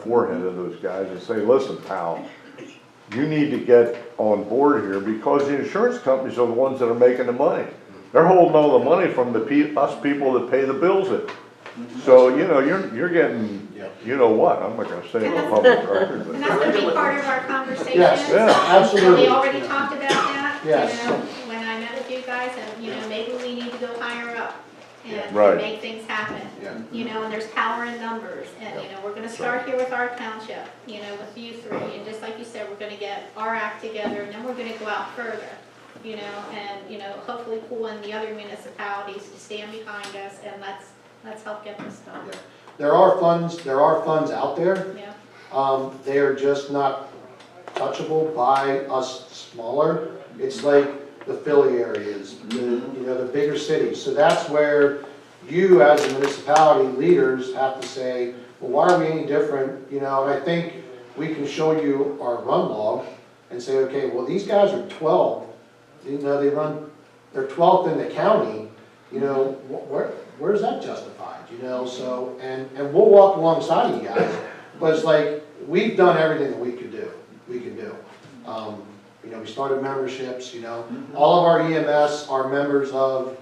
forehead of those guys and say, listen, pal, you need to get on board here, because the insurance companies are the ones that are making the money. They're holding all the money from us people that pay the bills it. So, you know, you're getting, you know what, I'm not gonna say it on public record, And but. that's gonna be part of our conversation. Yes, Yeah. absolutely. We already talked about that, you Yes. know, when I met with you guys, and, you know, maybe we need to go higher up and Right. make things happen. Yeah. You know, and there's power in numbers, and, you know, we're gonna start here with our township, you know, with you three, and just like you said, we're gonna get our act together, and then we're gonna go out further, you know, and, you know, hopefully pull in the other municipalities to stand behind us, and let's help get this done. Yeah. There are funds out there. Yeah, They are just not touchable by us smaller. It's like the Philly areas, the bigger cities. So that's where you as a municipality leaders have to say, well, why are we any different? You know, and I think we can show you our run log and say, okay, well, these guys are 12. You know, they're 12th in the county. You know, where's that justified? You know, so, and we'll walk alongside of you guys, but it's like, we've done everything that we can do. You know, we started memberships, you know, all of our EMS are members of,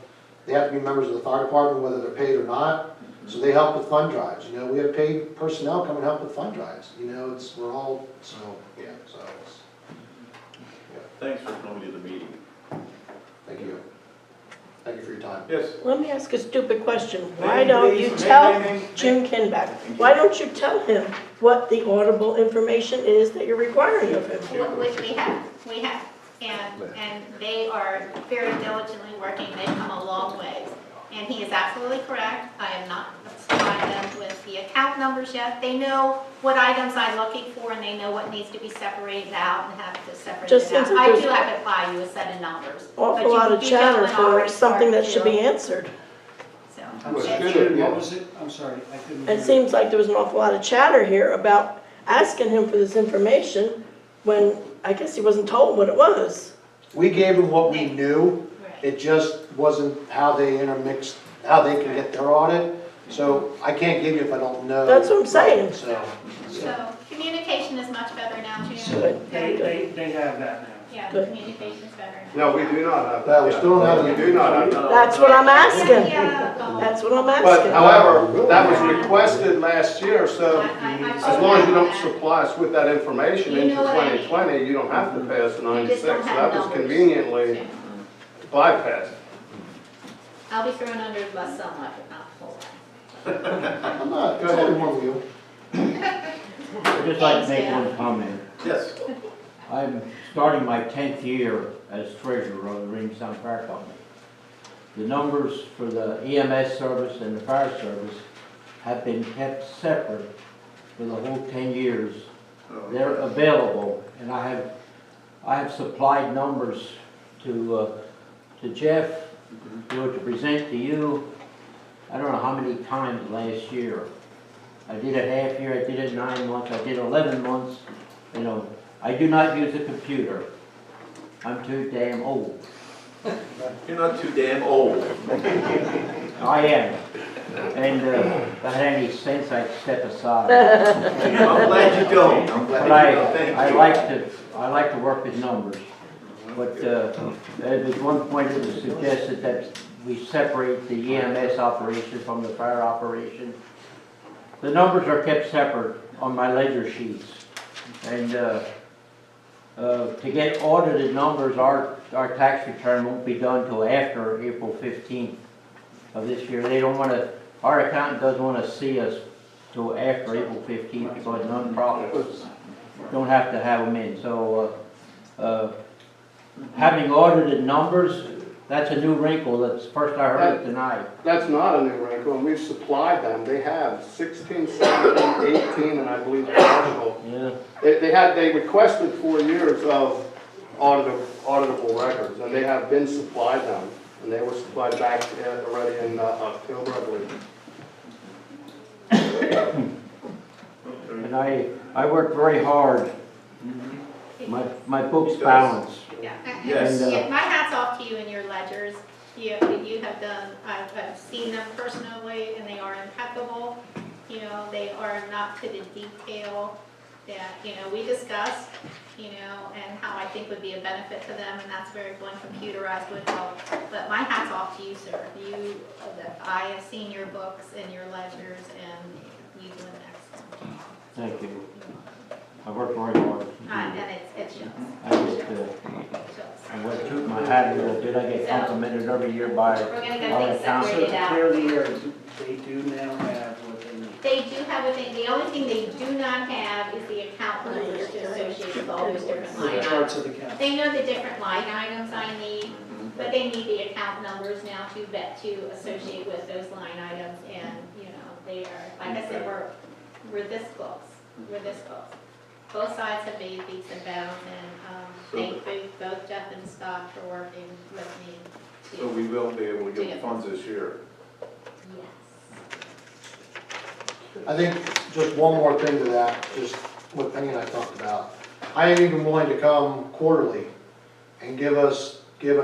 they have to be members of the fire department, whether they're paid or not, so they help with fund drives, you know, we have paid personnel come and help with fund drives, you know, we're all, so, yeah, so it's, Thanks for coming to the meeting. thank you. Thank you for your time. Yes. Let me ask a stupid question. Why don't you tell Jim Kinback, why don't you tell him what the audible information is that you're requiring of him? which we have, and they are very diligently working, they've come a long way. And he is absolutely correct, I have not supplied them with the account numbers yet. They know what items I'm looking for, and they know what needs to be separated out and have to separate Just it out. seems like I there's do have to apply you a set of numbers. but Awful you- lot of you chatter gentlemen for already something that started should be to, answered. so. I'm Well, sorry, good, yeah. what was it? I'm sorry, I couldn't It hear. seems like there was an awful lot of chatter here about asking him for this information when I guess he wasn't told what it was. We gave them what we knew, Right. it just wasn't how they intermixed, how they can get their audit, so I can't give you if I don't know. That's what I'm saying. So, So communication is much better now, Jim. Good. They have that now. Yeah, Good. communication's better now. No, we do not have Well, that. we still don't have We the- do not have that. That's what I'm asking. Yeah, That's what I'm But asking. however, that was requested last year, so I as long as you don't supply us with that information You into know what I mean. 2020, you don't have to pay us the You just 96. don't So have that was numbers. conveniently bypassed. I'll be thrown under the bus somewhat, but not full. I'm not, it's only one wheel. I'd just like to make one comment. Yes. I'm starting my 10th year as treasurer of the Reamstown Fire Company. The numbers for the EMS service and the fire service have been kept separate for the whole 10 years. They're available, and I have supplied numbers to Jeff, to present to you. I don't know how many times last year. I did a half year, I did it 9 months, I did 11 months. You know, I do not use a computer. I'm too damn old. You're not too damn old. I am. And if I had any sense, I'd step aside. I'm glad you don't. I'm glad But you don't. Thank you. I like to work with numbers. But at one point it was suggested that we separate the EMS operation from the fire operation. The numbers are kept separate on my ledger sheets. And to get audited numbers, our tax return won't be done till after April 15th of this year. They don't want to, our accountant doesn't want to see us till after April 15th because nonprofits don't have to have them in. So having audited numbers, that's a new wrinkle. That's the first I heard it tonight. That's not a new wrinkle, and we've supplied them. They have 16, 17, 18, and I believe partial. Yeah. They requested 4 years of auditable records, and they have been supplied them. And they were supplied back already in October, I believe. And I worked very hard. My book's balanced. Yeah, Yes. yeah, my hat's off to you and your ledgers. You have done, I've seen them personally, and they are impeccable. you know, they are not to the detail that, you know, we discussed, you know, and how I think would be a benefit to them, and that's where going computerized would help. But my hat's off to you, sir. I have seen your books and your ledgers, and you do an excellent job. Thank you. I work very hard. And it shows. I just, It shows. I went to my hat a little bit. I get complimented every year by We're gonna go our things accountant. So separated to out. clear the air, they do now have what they need. They do have a thing, the only thing they do not have is the account numbers to associate with all those different line The items. charts of the county. They know the different line items I need, but they need the account numbers now to associate with those line items, and, you know, they are, like I said, we're this close, we're this close. Both sides have made leaps and bounds, and, thank both Jeff and Scott for working with me to. So we will be able to get the funds this year. Yes. I think just one more thing to that, just what Penny and I talked about. I am even willing to come quarterly and give an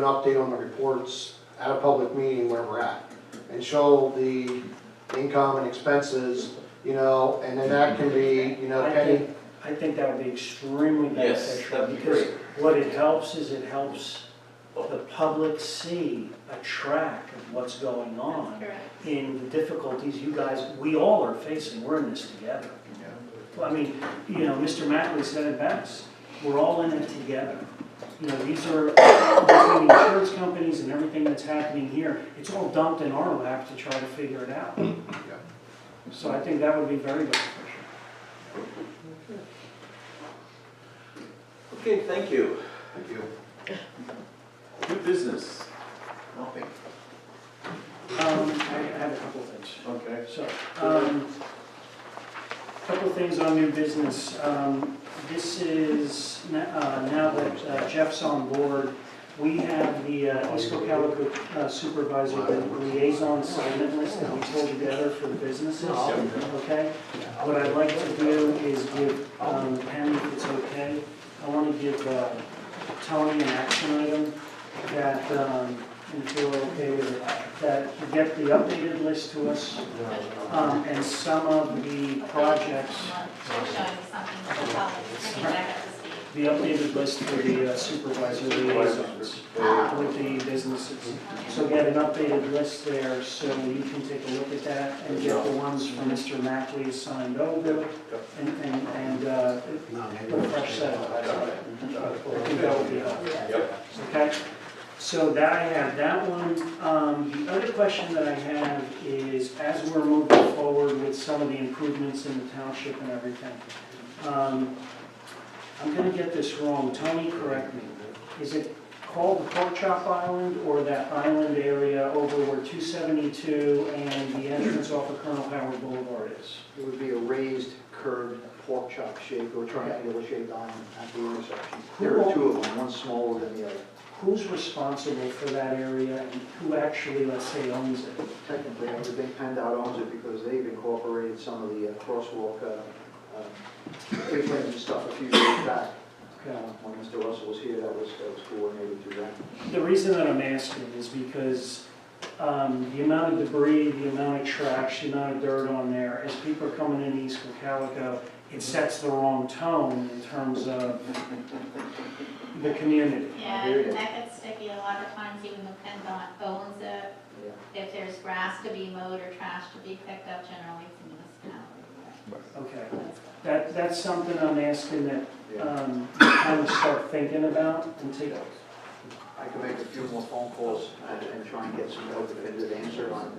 update on the reports at a public meeting where we're at. And show the income and expenses, you know, and then that can be, you know, Penny. I think that would be extremely Yes, beneficial, that'd be because great. what it helps is it helps the public see a track of what's going on Correct. in the difficulties you guys, we all are facing, we're in this together. Well, I mean, you know, Mr. Mackley said it best, we're all in it together. You know, these are, between the insurance companies and everything that's happening here, it's all dumped in our lap to try to figure it out. So I think that would be very beneficial. Okay, thank you. Thank you. New business. Nothing. I have a couple things. Okay. So, couple things on new business. This is, now that Jeff's on board, we have the East Cocalico Supervisor liaison assignment list that we pulled together for the businesses, okay? What I'd like to do is give Penny, if it's okay, I want to give Tony an action item that, if you're okay with it, that you get the updated list to us, and some of the projects, She'll show you something that'll help bring you back up to speed. the updated list for the supervisor liaisons with the businesses. So get an updated list there, so you can take a look at that and get the ones from Mr. Mackley signed over, and put a fresh set of eyes on it. I think that would be helpful. Okay? So that I have that one. The other question that I have is, as we're moving forward with some of the improvements in the township and everything, I'm gonna get this wrong, Tony, correct me. Is it called the Pork Chop Island, or that island area over where 272 and the entrance off of Colonel Howard Boulevard is? It would be a raised curved pork chop shape or triangular shaped island at the intersection. There are two of them, one smaller than the other. Who's responsible for that area, and who actually, let's say, owns it? Technically, everything PennDOT owns it because they've incorporated some of the crosswalk frequency and stuff a few years back. When Mr. Russell was here, that was coordinated through that. The reason that I'm asking is because the amount of debris, the amount of trash, the amount of dirt on there, as people are coming in East Cocalico, it sets the wrong tone in terms of the community. Yeah, and that gets sticky a lot of times, even though PennDOT owns it. Yeah. If there's grass to be mowed or trash to be picked up, generally it's the municipality. Okay, that's something I'm asking that you kind of start thinking about and take. I can make a few more phone calls and try and get some more definitive answer on.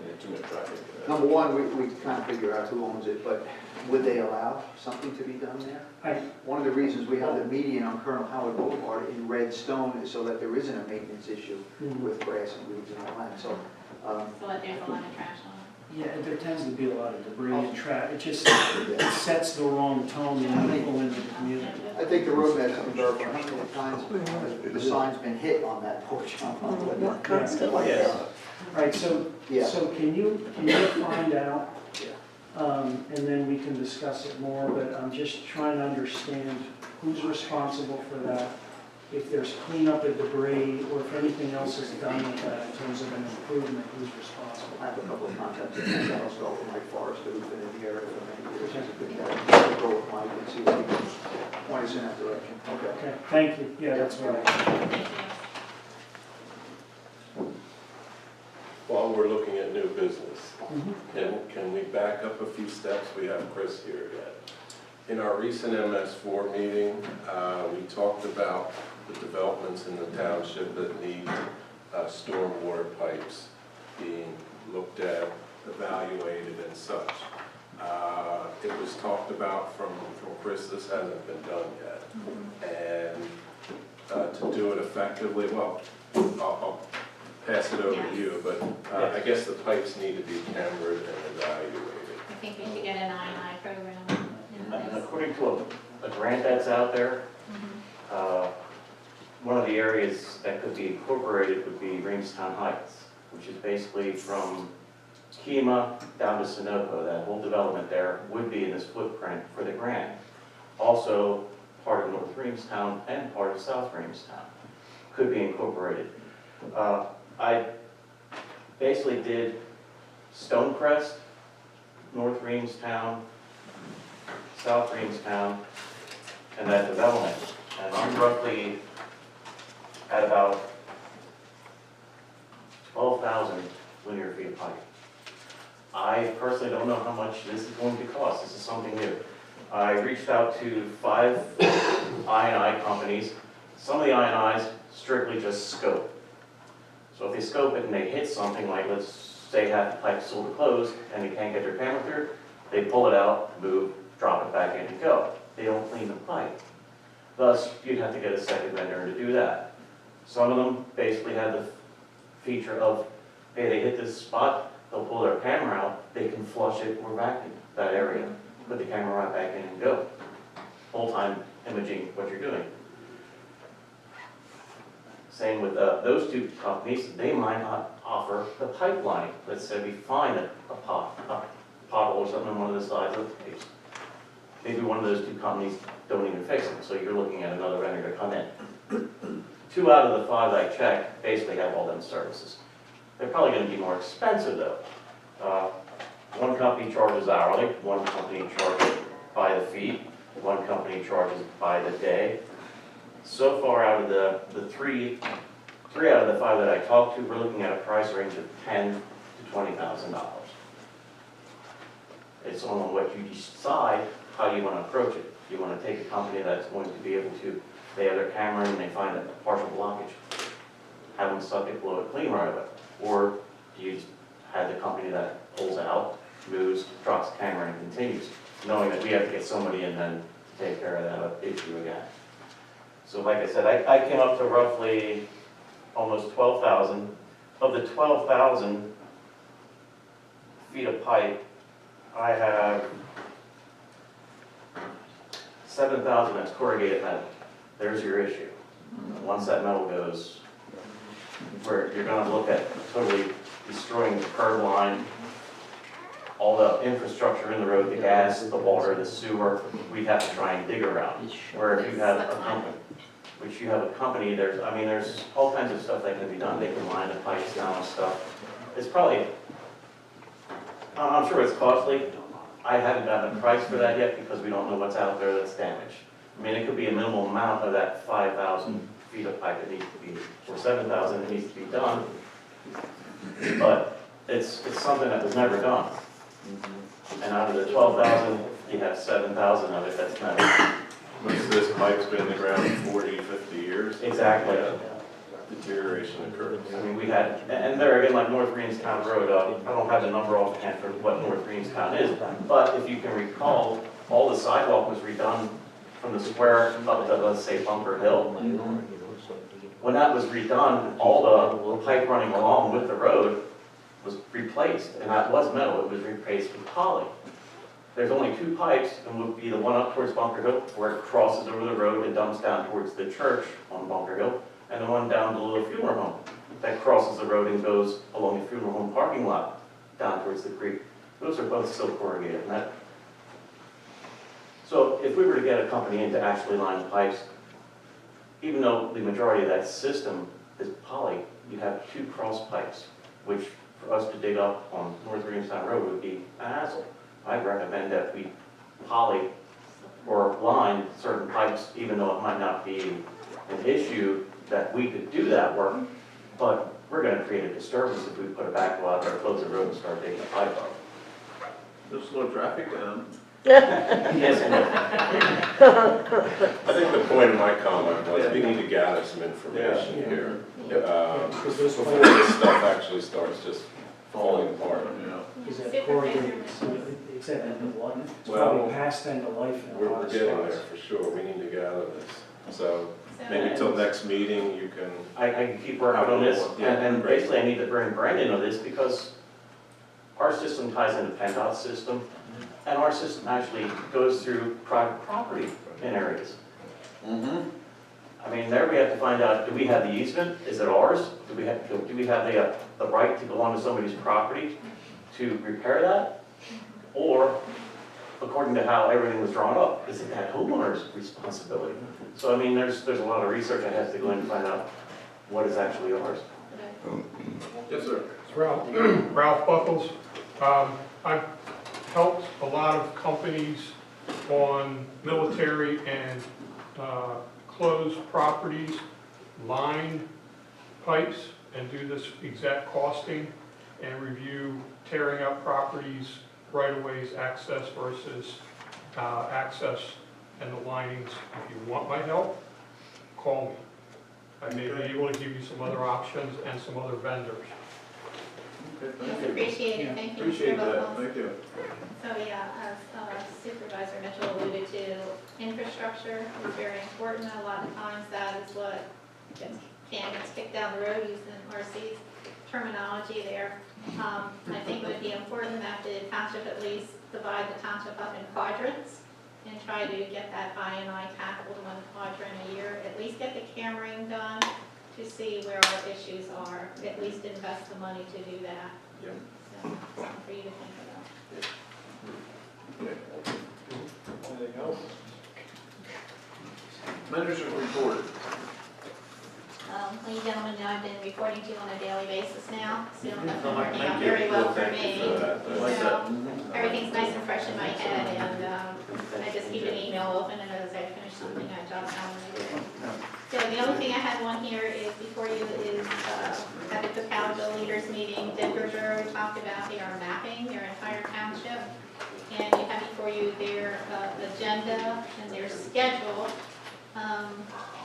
Number one, we kind of figure out who owns it, but would they allow something to be done there? One of the reasons we have the median on Colonel Howard Boulevard in red stone is so that there isn't a maintenance issue with grass and weeds and all that, so. So what, there's a lot of trash on it. Yeah, there tends to be a lot of debris and trash. It just it sets the wrong tone when people in the community. I think the roadman's been verified how many times the sign's been hit on that porch. Not constantly. All right, so Yeah. can you find out? And then we can discuss it more, but I'm just trying to understand who's responsible for that, if there's cleanup of debris, or if anything else is done with that in terms of an improvement, who's responsible? I have a couple of contacts in my house, so Mike Forrester, who's been in the area for many years, he's a good guy. I'll go with Mike and see if he can point us in that direction. Okay. Okay, thank you, yeah, that's what I. Thank you. While we're looking at new business, Mhm. can we back up a few steps? We have Chris here yet. In our recent MS4 meeting, we talked about the developments in the township that need stormwater pipes being looked at, evaluated and such. It was talked about from Chris, this hasn't been done yet. And to do it effectively, well, I'll pass it over to you, but I guess the pipes need to be cambered and evaluated. I think we should get an I&I program in place. According to a grant that's out there, one of the areas that could be incorporated would be Reamstown Heights, which is basically from Kema down to Sunoco. That whole development there would be in this footprint for the grant. Also, part of North Reamstown and part of South Reamstown could be incorporated. I basically did Stonecrest, North Reamstown, South Reamstown, and that development. And I'm roughly at about 12,000 linear feet of pipe. I personally don't know how much this is going to cost. This is something new. I reached out to 5 I&I companies. Some of the I&Is strictly just scope. So if they scope it and they hit something like, let's say half the pipe's still closed and they can't get their camera through, they pull it out, move, drop it back in and go. They don't clean the pipe. Thus, you'd have to get a second vendor to do that. Some of them basically have the feature of, hey, they hit this spot, they'll pull their camera out, they can flush it or vacuum that area, put the camera right back in and go. Whole time imaging what you're doing. Same with those 2 companies, they might not offer the pipeline. Let's say we find a pothole or something on one of the sides of the pipes. Maybe one of those 2 companies don't even fix it, so you're looking at another vendor to come in. 2 out of the 5 I checked basically have all them services. They're probably going to be more expensive though. One company charges hourly, one company charges by the feet, one company charges by the day. So far out of the 3 out of the 5 that I talked to, we're looking at a price range of $10,000 to $20,000. It's on what you decide how you want to approach it. You want to take a company that's going to be able to, they have their camera and they find a partial blockage, have them suck it, blow it clean right away. Or do you have the company that pulls out, moves, drops the camera and continues, knowing that we have to get somebody in then to take care of that issue again. So like I said, I came up to roughly almost 12,000. Of the 12,000 feet of pipe, I have 7,000 that's corrugated metal. There's your issue. Once that metal goes, where you're gonna look at totally destroying the curb line, all the infrastructure in the road, the gas, the water, the sewer, we'd have to try and dig around. Where if you have a company, there's all kinds of stuff that can be done. They can line the pipes down and stuff. It's probably, I'm sure it's costly. I haven't gotten a price for that yet because we don't know what's out there that's damaged. I mean, it could be a minimal amount of that 5,000 feet of pipe that needs to be, or 7,000 that needs to be done. But it's something that was never done. And out of the 12,000, you have 7,000 of it that's never. Most of this pipe's been in the ground 40, 50 years. Exactly. Yeah. Deterioration occurs. I mean, we had, and there again, like North Reamstown Road, I don't have the number offhand for what North Reamstown is, but if you can recall, all the sidewalk was redone from the square up to, let's say, Bunker Hill. When that was redone, all the pipe running along with the road was replaced, and that was metal, it was replaced with poly. There's only 2 pipes, and would be the one up towards Bunker Hill, where it crosses over the road and dumps down towards the church on Bunker Hill, and the one down below the funeral home that crosses the road and goes along the funeral home parking lot down towards the creek. Those are both still corrugated metal. So if we were to get a company in to actually line the pipes, even though the majority of that system is poly, you have 2 cross pipes, which for us to dig up on North Reamstown Road would be a hassle. I'd recommend that we poly or line certain pipes, even though it might not be an issue that we could do that work, but we're gonna create a disturbance if we put a backhoe out there, close the road and start digging the pipe up. Just slow traffic down. Yes, and I think the point of my comment was we need to gather some information Yeah. here. Because this Before this stuff actually starts just falling apart. Yeah. is that Supervisor corrugated, Mitchell. it's at end of life. It's Well, probably past end of life in a We're lot of getting there spots. for sure. We need to gather this. So So- maybe till next meeting you can, I can keep working on this, and basically I need to bring Brandon on this because our system ties into PennDOT's system, and our system actually goes through private property in areas. I mean, there we have to find out, do we have the easement? Is it ours? Do we have the right to go onto somebody's property to repair that? Or, according to how everything was drawn up, is it that homeowner's responsibility? So, I mean, there's a lot of research that has to go in to find out what is actually ours. yes, sir. It's Ralph, Ralph Buckles. I've helped a lot of companies on military and closed properties, line pipes, and do this exact costing and review tearing up properties, right-of-ways, access versus access and the linings. If you want my help, call me. I may be able to give you some other options and some other vendors. Okay, Yes, thank you. appreciate it, thank you, Appreciate Mr. that, Buckles. thank you. So, yeah, as Supervisor Mitchell alluded to, infrastructure is very important. A lot of times that is what gets kicked down the road, using RC's terminology there. I think it would be important that the township at least divide the township up in quadrants and try to get that I&I tackled one quadrant a year. At least get the cammering done to see where our issues are. At least invest the money to do that. Yep. So, something for you to think about. Anything else? Manager's report. Well, you gentlemen know I've been reporting to you on a daily basis now, so it's been working Thank out you. very well for Thank you me. for that. I like that. So, everything's nice and fresh in my head, and I just keep an email open, and as I finish something, I jot down what I do. So the only thing I have on here is before you is at the Cocalico leaders meeting, Denver talked about they are mapping their entire township, and you have before you their agenda and their schedule.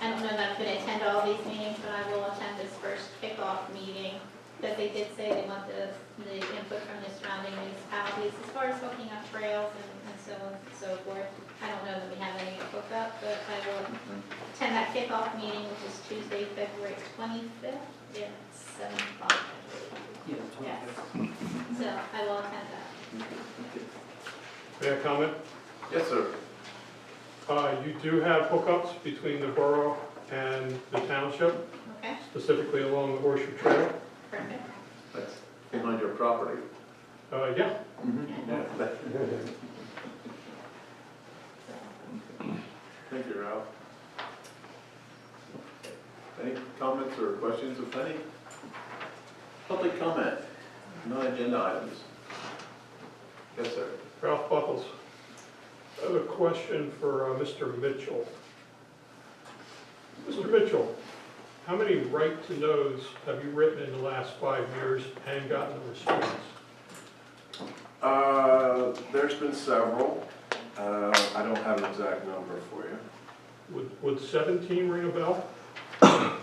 I don't know that I'm going to attend all these meetings, but I will attend this first kickoff meeting, because they did say they want the input from the surrounding municipalities as far as hooking up trails and so on and so forth. I don't know that we have any hooked up, but I will attend that kickoff meeting, which is Tuesday, February 25th, at 7 o'clock, I believe. Yes. So I will attend that. May I comment? Yes, sir. You do have hookups between the borough and the township, Okay, specifically along the Horseshoe Trail. perfect. That's behind your property. Yeah, Thank you, Ralph. Any comments or questions, if any? Public comment, non-agenda items. Yes, sir. Ralph Buckles. I have a question for Mr. Mitchell. Mr. Mitchell, how many right-to-knows have you written in the last 5 years and gotten a response? There's been several. I don't have an exact number for you. Would 17 ring a bell? No,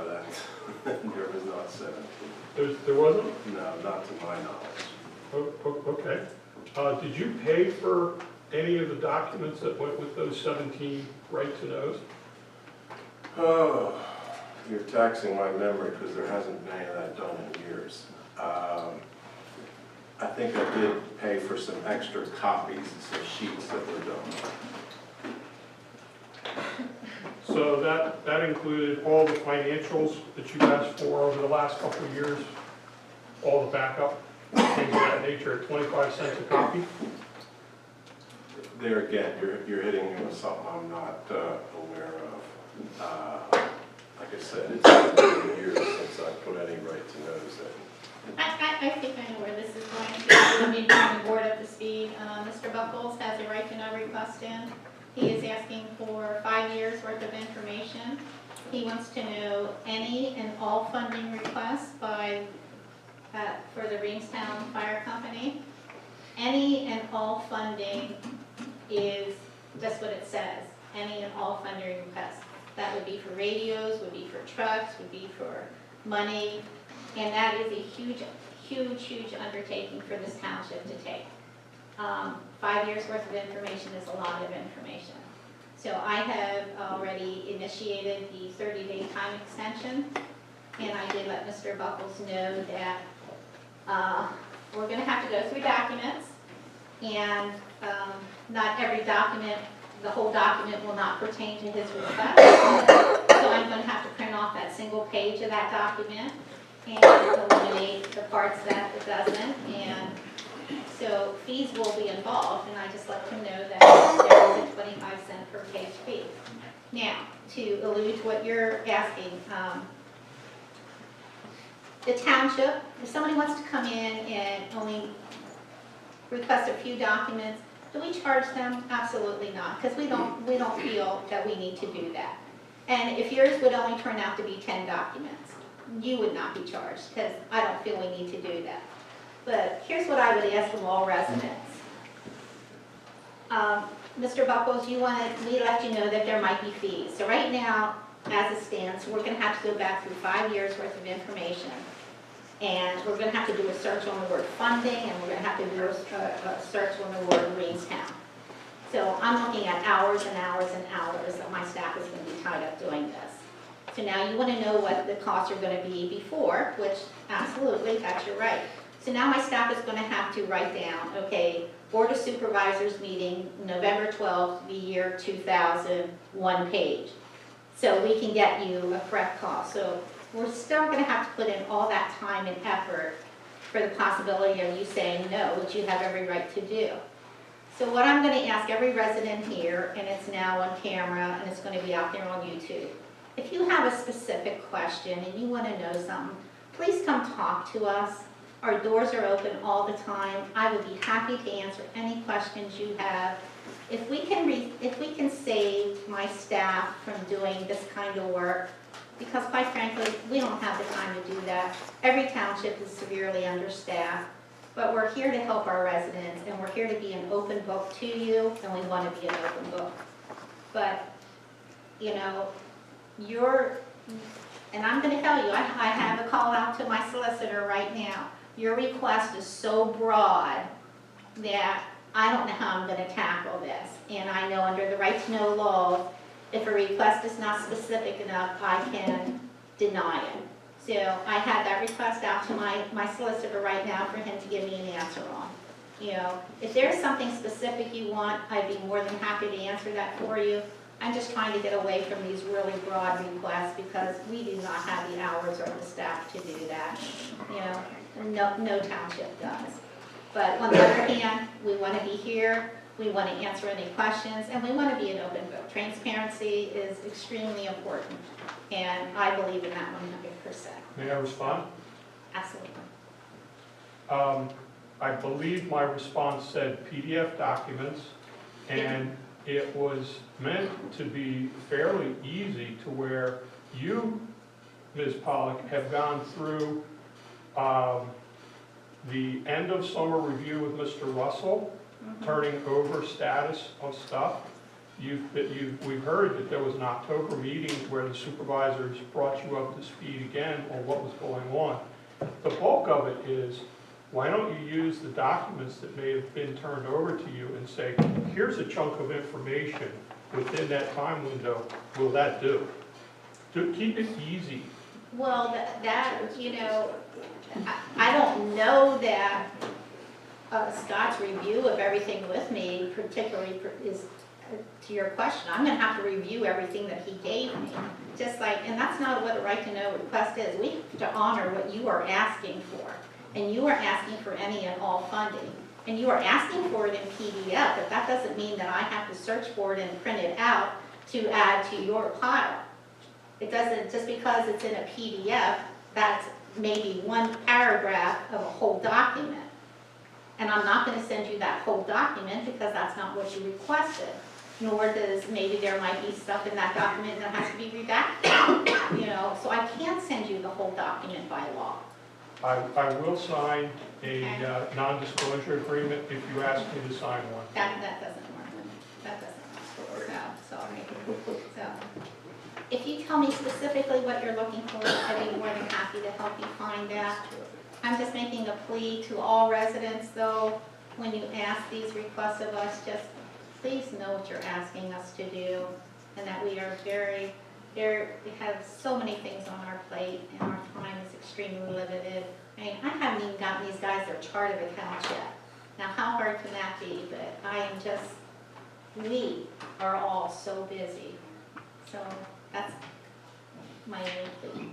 that's, there was not 17. There wasn't? No, not to my knowledge. Okay. Did you pay for any of the documents that went with those 17 right-to-knows? Oh, you're taxing my memory because there hasn't been any of that done in years. I think I did pay for some extra copies, some sheets that were done. So that included all the financials that you asked for over the last couple of years, all the backup, things of that nature, at 25 cents a copy? There again, you're hitting me with something I'm not aware of. Like I said, it's been years since I put any right to knows that. I think I know where this is going to. Let me bring the board up to speed. Mr. Buckles has a right to know request in. He is asking for 5 years worth of information. He wants to know any and all funding requests by, for the Reamstown Fire Company. Any and all funding is just what it says, any and all funding requests. That would be for radios, would be for trucks, would be for money, and that is a huge, huge, huge undertaking for this township to take. 5 years worth of information is a lot of information. So I have already initiated the 30-day time extension, and I did let Mr. Buckles know that we're going to have to go through documents, and not every document, the whole document will not pertain to his request. So I'm going to have to print off that single page of that document and eliminate the parts that it doesn't. And so fees will be involved, and I just let him know that there is a 25-cent per page fee. Now, to allude to what you're asking, the township, if somebody wants to come in and only request a few documents, do we charge them? Absolutely not, because we don't feel that we need to do that. And if yours would only turn out to be 10 documents, you would not be charged, because I don't feel we need to do that. But here's what I would ask from all residents. Mr. Buckles, we let you know that there might be fees. So right now, as it stands, we're going to have to go back through 5 years worth of information. And we're going to have to do a search on the word funding, and we're going to have to do a search on the word Reamstown. So I'm looking at hours and hours and hours that my staff is going to be tied up doing this. So now you want to know what the costs are going to be before, which absolutely, that's your right. So now my staff is going to have to write down, okay, Board of Supervisors meeting November 12th, the year 2000, 1 page. So we can get you a correct cost. So we're still going to have to put in all that time and effort for the possibility of you saying no, which you have every right to do. So what I'm going to ask every resident here, and it's now on camera, and it's going to be out there on YouTube. If you have a specific question and you want to know something, please come talk to us. Our doors are open all the time. I would be happy to answer any questions you have. If we can save my staff from doing this kind of work, because quite frankly, we don't have the time to do that. Every township is severely understaffed, but we're here to help our residents, and we're here to be an open book to you, and we want to be an open book. But, you know, and I'm going to tell you, I have a call out to my solicitor right now. Your request is so broad that I don't know how I'm going to tackle this. And I know under the right to know law, if a request is not specific enough, I can deny it. So I have that request out to my solicitor right now for him to give me an answer on. You know, if there's something specific you want, I'd be more than happy to answer that for you. I'm just trying to get away from these really broad requests because we do not have the hours or the staff to do that. You know, no township does. But on the other hand, we want to be here, we want to answer any questions, and we want to be an open book. Transparency is extremely important, and I believe in that 100%. May I respond? Absolutely. I believe my response said PDF documents, and it was meant to be fairly easy to where you, Ms. Pollock, have gone through the end of summer review with Mr. Russell, turning over status of stuff. We've heard that there was an October meeting where the supervisors brought you up to speed again on what was going on. The bulk of it is, why don't you use the documents that may have been turned over to you and say, here's a chunk of information within that time window, will that do? Keep it easy. Well, that you know, I don't know that Scott's review of everything with me particularly is, to your question, I'm going to have to review everything that he gave me. Just like, and that's not what a right to know request is. We have to honor what you are asking for. And you are asking for any and all funding. And you are asking for it in PDF, but that doesn't mean that I have to search for it and print it out to add to your pile. It doesn't, just because it's in a PDF, that's maybe one paragraph of a whole document. And I'm not gonna send you that whole document because that's not what you requested. Nor does, maybe there might be stuff in that document that has to be redacted, you know, so I can't send you the whole document by law. I will sign a non-disclosure agreement if you ask me to sign one. That doesn't work. That doesn't work. So, sorry. So, if you tell me specifically what you're looking for, I'd be more than happy to help you find that. I'm just making a plea to all residents, though, when you ask these requests of us, just please know what you're asking us to do, and that we are we have so many things on our plate, and our time is extremely limited. I mean, I haven't even gotten these guys their chart of accounts yet. Now, how hard can that be? But I am just, we are all so busy. So that's my main plea.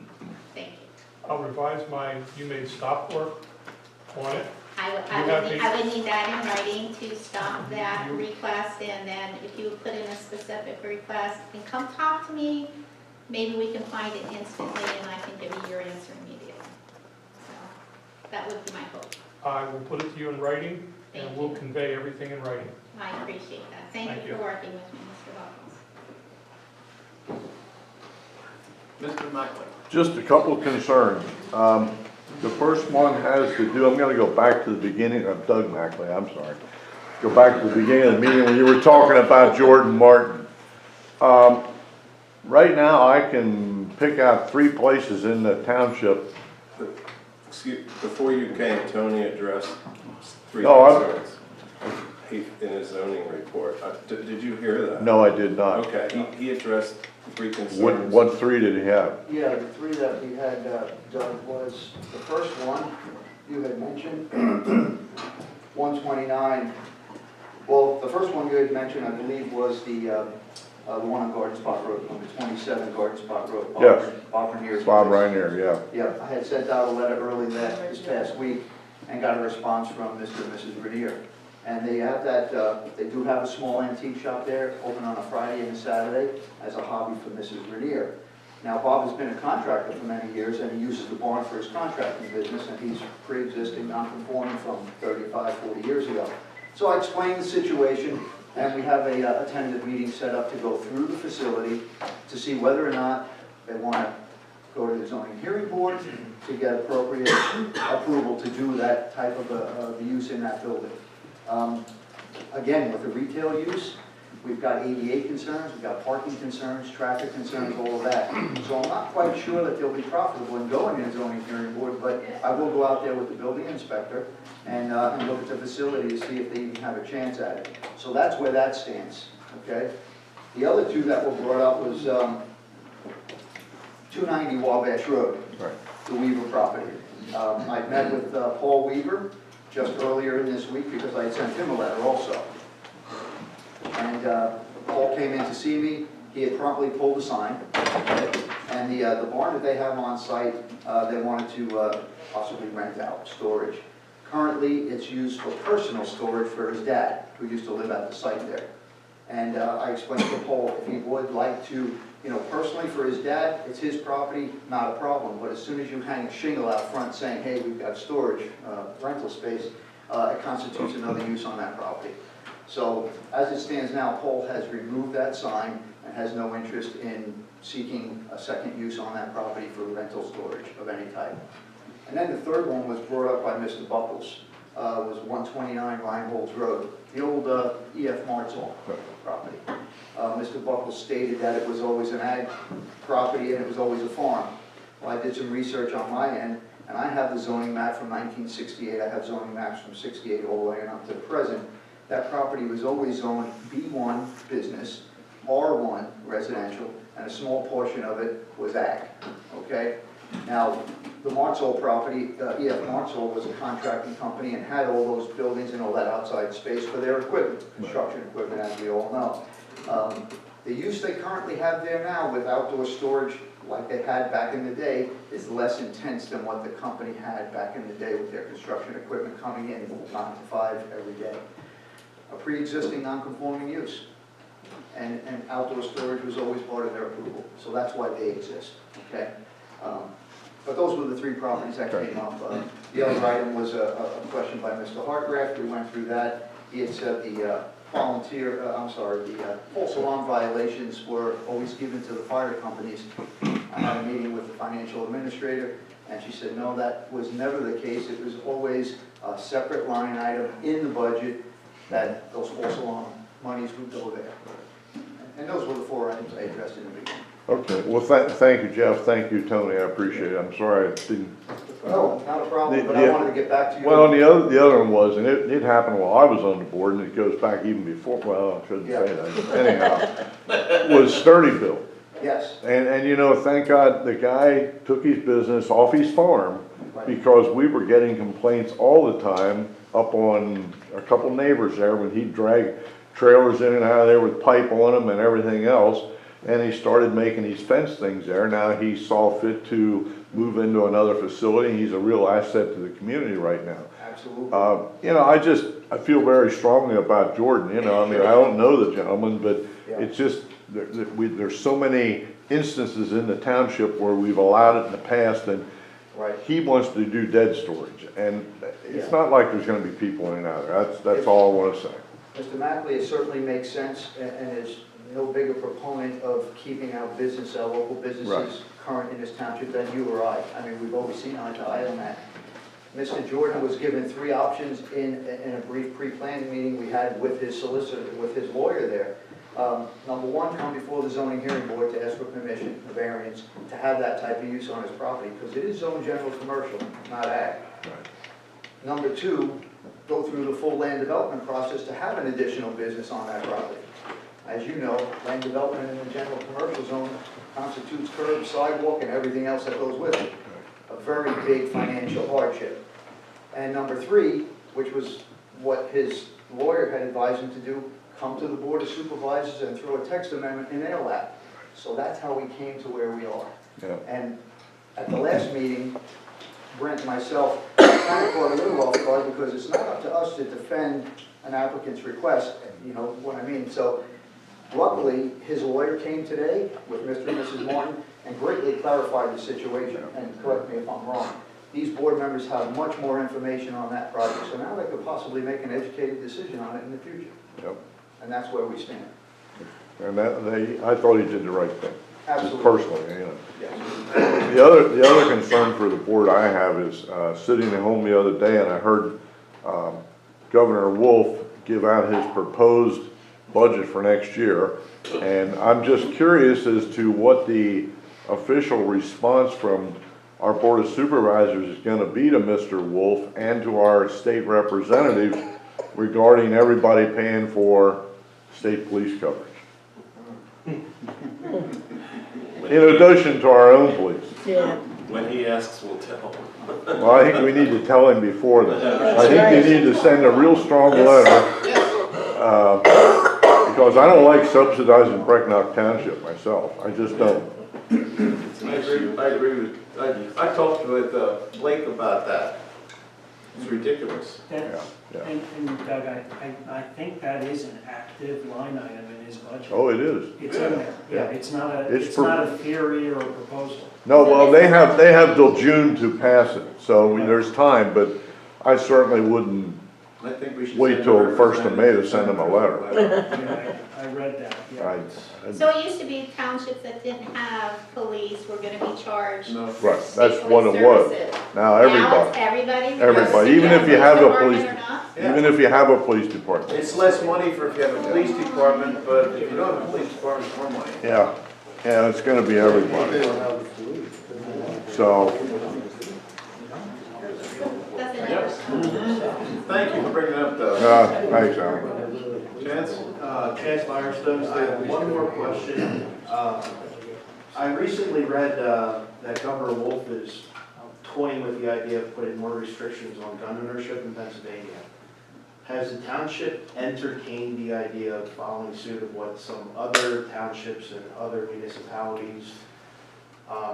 Thank you. I'll revise you made stop work on it. I would need that in writing to stop that request, and then if you would put in a specific request and come talk to me, maybe we can find it instantly and I can give you your answer immediately. So that would be my hope. I will put it to you in writing, and Thank we'll you. convey everything in writing. I appreciate that. Thank Thank you you. for working with me, Mr. Buckles. Mr. Macklin. Just a couple concerns. The first one has to do, I'm gonna go back to the beginning of Doug Mackley, I'm sorry. Go back to the beginning of the meeting when you were talking about Jordan Martin. Right now, I can pick out 3 places in the township. Excuse, before you came, Tony addressed 3 No, concerns in his zoning report. Did you hear that? No, I did not. Okay, he addressed 3 concerns. What 3 did he have? Yeah, the 3 that we had done was, the first one, you had mentioned, 129. Well, the first one you had mentioned, I believe, was the one on Garden Spot Road, number 27 Garden Spot Road. Yes. Bob Rainier's. Bob Reinier, yeah. Yeah, I had sent out a letter early this past week and got a response from Mr. and Mrs. Rainier. And they have that, they do have a small antique shop there, open on a Friday and a Saturday as a hobby for Mrs. Rainier. Now, Bob has been a contractor for many years, and he uses the barn for his contracting business, and he's pre-existing, non-conforming from 35, 40 years ago. So I explained the situation, and we have a tentative meeting set up to go through the facility to see whether or not they want to go to the zoning hearing board to get appropriate approval to do that type of use in that building. Again, with the retail use, we've got ADA concerns, we've got parking concerns, traffic concerns, all of that. So I'm not quite sure that they'll be profitable in going to the zoning hearing board, but I will go out there with the building inspector and look at the facility to see if they even have a chance at it. So that's where that stands, okay? The other 2 that were brought up was 290 Wabash Road, Right. the Weaver property. I met with Paul Weaver just earlier in this week because I had sent him a letter also. And Paul came in to see me. He had promptly pulled the sign. And the barn that they have on site, they wanted to possibly rent out storage. Currently, it's used for personal storage for his dad, who used to live at the site there. And I explained to Paul if he would like to, personally for his dad, it's his property, not a problem. But as soon as you hang a shingle out front saying, hey, we've got storage, rental space, it constitutes another use on that property. So as it stands now, Paul has removed that sign and has no interest in seeking a second use on that property for rental storage of any type. And then the third one was brought up by Mr. Buckles, was 129 Reinhold's Road, the old E.F. Martzall property. Mr. Buckles stated that it was always an ag property and it was always a farm. Well, I did some research on my end, and I have the zoning map from 1968. I have zoning maps from 68 all the way up to the present. That property was always zoned B1 business, R1 residential, and a small portion of it was ag, okay? Now, the Martzall property, E.F. Martzall was a contracting company and had all those buildings and all that outside space for their equipment, construction equipment, as we all know. The use they currently have there now with outdoor storage like they had back in the day is less intense than what the company had back in the day with their construction equipment coming in 9 to 5 every day. A pre-existing non-conforming use. and outdoor storage was always part of their approval, so that's why they exist, okay? But those were the three properties that came up. The other item was a question by Mr. Hartgraff, we went through that. He had said the false alarm violations were always given to the fire companies. I had a meeting with the financial administrator, and she said, no, that was never the case. It was always a separate line item in the budget that those false alarm monies would go there. And those were the four items I addressed in the beginning. Okay, well, thank you, Jeff, thank you, Tony, I appreciate it, I'm sorry I didn't. No, not a problem, but I wanted to get back to you. Well, and the other one was, and it happened while I was on the board, and it goes back even before, well, I shouldn't say that, anyhow, was Sturdyville. Yes. And you know, thank God the guy took his business off his farm, because we were getting complaints all the time up on a couple neighbors there when he'd drag trailers in and out of there with pipe on them and everything else. And he started making these fence things there. Now he saw fit to move into another facility. He's a real asset to the community right now. Absolutely. You know, I feel very strongly about Jordan, you know, I mean, I don't know the gentleman, but it's just, there's so many instances in the township where we've allowed it in the past, and he wants to do dead storage. And it's not like there's gonna be people in and out there. That's all I wanna say. Mr. Mackley, it certainly makes sense, and is no bigger proponent of keeping our business, our local businesses current in this township than you or I. I mean, we've always seen eye to eye on that. Mr. Jordan was given three options in a brief pre-planning meeting we had with his solicitor, with his lawyer there. Number one, come before the zoning hearing board to ask for permission, a variance, to have that type of use on his property, because it is zone general commercial, not ag. Number two, go through the full land development process to have an additional business on that property. As you know, land development in the general commercial zone constitutes curb, sidewalk, and everything else that goes with it. A very big financial hardship. And number three, which was what his lawyer had advised him to do, come to the Board of Supervisors and throw a text amendment in their lap. So that's how we came to where we are. Yeah. And at the last meeting, Brent and myself kind of caught a little off guard, because it's not up to us to defend an applicant's request, you know what I mean? So luckily, his lawyer came today with Mr. and Mrs. Martin and greatly clarified the situation, and correct me if I'm wrong. These board members have much more information on that project, so now they could possibly make an educated decision on it in the future. Yep. And that's where we stand. And I thought he did the right thing. Absolutely. Personally, you know. Yes. The other concern for the board I have is, sitting at home the other day, and I heard Governor Wolf give out his proposed budget for next year, and I'm just curious as to what the official response from our Board of Supervisors is going to be to Mr. Wolf and to our state representatives regarding everybody paying for state police coverage. In addition to our own police. Yeah. When he asks, we'll tell him. Well, I think we need to tell him before that. I think you need to send a real strong letter, because I don't like subsidizing Brecknock Township myself. I just don't. I agree with, I talked with Blake about that. It's ridiculous. That- Yeah. And Doug, I think that is an active line item in his budget. Oh, it is. It's in there, yeah, it's not It's not a theory or a proposal. No, well, they have till June to pass it, so there's time, but I certainly wouldn't I think we should. wait till the 1st of May to send them a letter. Yeah, I read that, yeah. So it used to be townships that didn't have police were gonna be charged. No. Right, state that's police what it was. services. Now, Now it's everybody, everybody. Everybody, even if you have a police- Department or not. even if you have a police department. It's less money for if you have a police department, but if you don't have a police department, it's more money. Yeah, it's gonna be everybody. So, Doesn't Yep. matter. Thank you for bringing it up, though. thanks, Alan. Chance? Chance Firestone, I have one more question. I recently read that Governor Wolf is toying with the idea of putting more restrictions on gun ownership in Pennsylvania. Has the township entertained the idea of following suit of what some other townships and other municipalities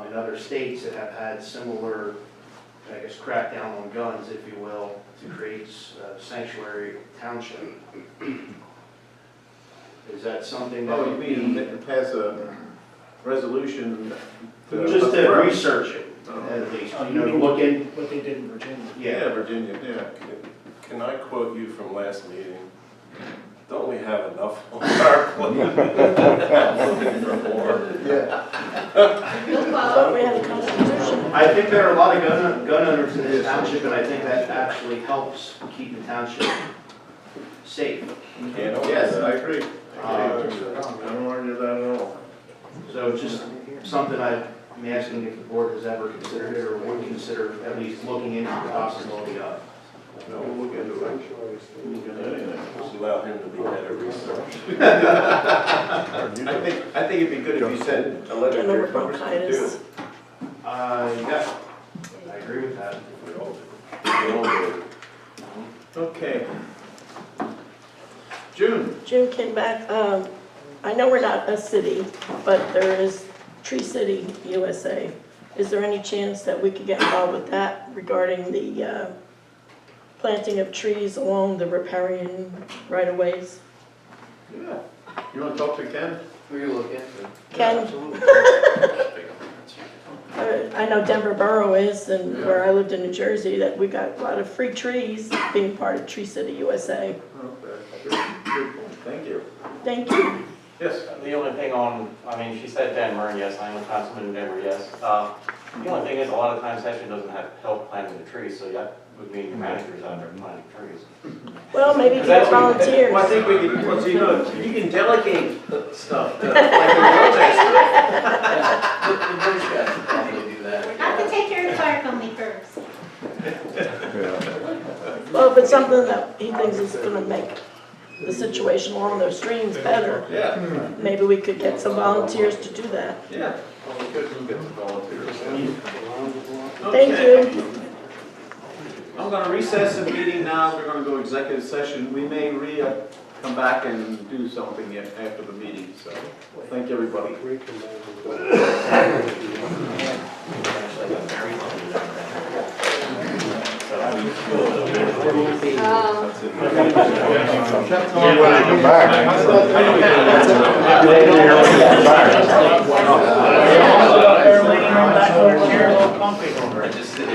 in other states that have had similar, I guess, crackdown on guns, if you will, to create sanctuary township? Is that something Oh, that you would mean be, pass a resolution? just to research it, at least, you know, to look in, What they did in Virginia. Yeah, Virginia, yeah. Can I quote you from last meeting? Don't we have enough on our plate? Looking for more. Yeah. I thought we had a constitution. I think there are a lot of gun owners in this township, and I think that actually helps keep the township safe. Can't always- Yes, I agree. I don't argue that at all. So just something I'm asking if the board has ever considered it or would consider at least looking into the possibility of. No, we'll look into it. We'll look into anything. Just allow him to be better research. I think it'd be good if you sent a letter Get to your over congressman bronchitis. too. Yeah, I agree with that. We all do. We all do. Okay. June, June came back, I know we're not a city, but there is Tree City USA. Is there any chance that we could get involved with that regarding the planting of trees along the riparian right-of-ways? yeah. You wanna talk to Ken? Who are you looking? Ken, I know Denver Borough is, and where I lived in New Jersey, that we got a lot of free trees being part of Tree City USA. Okay, good point, thank you. Thank you. Yes, The only thing on, I mean, she said Denver, and yes, I'm a councilman in Denver, yes. The only thing is, a lot of times Session doesn't have help planting the trees, so that would mean your manager's out there planting trees. Well, maybe get volunteers. well, I think we can, well, you know, you can delegate stuff, like the road The Boy Scouts would probably do that. Have to take care of the fire company first. Well, if it's something that he thinks is gonna make the situation along those streams better, Yeah, maybe we could get some volunteers to do that. yeah. Well, we could get some volunteers. Thank Okay. you. I'm gonna recess the meeting now, we're gonna go executive session. We may come back and do something after the meeting, so, thank you, everybody. Come back.